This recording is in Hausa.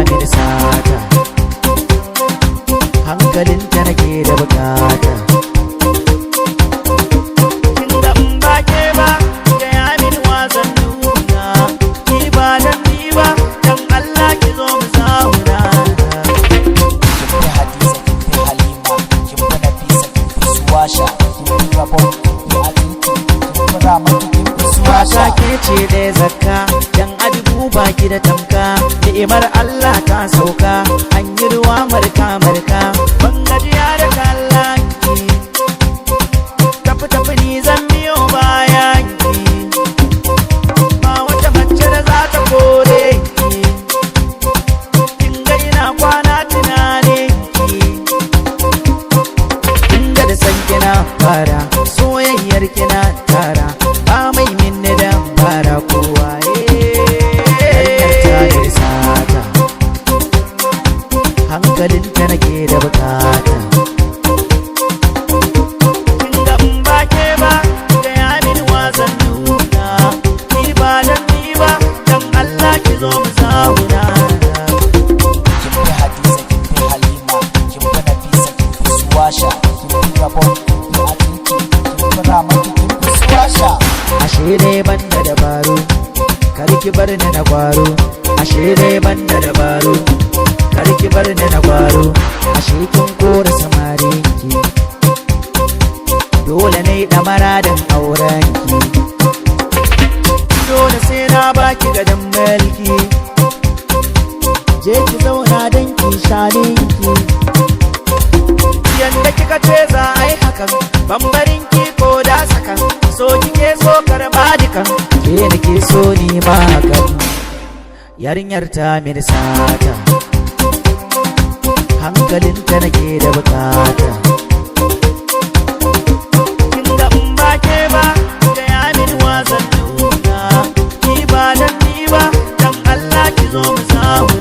mini sata, hankalinta nake da bukata. Kin ga in ba ke ba, gaya mini wasan nuna, ni ba dan ni ba, dan Allah ki zo mu zauna. Kin fi Hadiza, kin fi Halima, kin fi Nafisa, kin fi Suwasha, kin fi Rabon, kin fi Alinki, kin fi Ramatu, kin fi Suwasha. Mata ke ce da zakka, dan adubu baki da tamka, ni'imar Allah ta sauka, an yi ruwa marka marka, ban gajiya da kallon ki, tafi tafi ni zan biyo bayan ki, ba wata mace da za ta kore ki, kin ga ina kwana tunanin ki, kin ga da san kina fara, soyayyar kina tara, ba mai minni da fara kowa hankalinta nake da bukata. Kin ga in ba ke ba, gaya mini wasan nuna, ni ba dan ni ba, dan Allah ki zo mu zauna. Kin fi Hadiza, kin fi Halima, kin fi Nafisa, kin fi Suwasha, kin fi Rabon, kin fi Alinki, kin fi Ramatu, kin fi Suwasha. Ashe dai ban da dabaru, kar ki bar ni na gwaro. Ashe dai ban da dabaru, kar ki bar ni na gwaro. Ashe kin kora samari ki, dole ne damara dan auren ki, dole sai na baki gadon mulki, je ki zauna dan ki shanin ki, yanda kika ce za a yi hakan, bambarin ki ko da sakan, so kike so karba dukan, ke nake so ni ma hakan. Yarinyar ta mini sata, hankalinta nake da bukata. Kin ga in ba ke ba, gaya mini wasan nuna, ni ba dan ni ba, dan Allah ki zo mu zauna.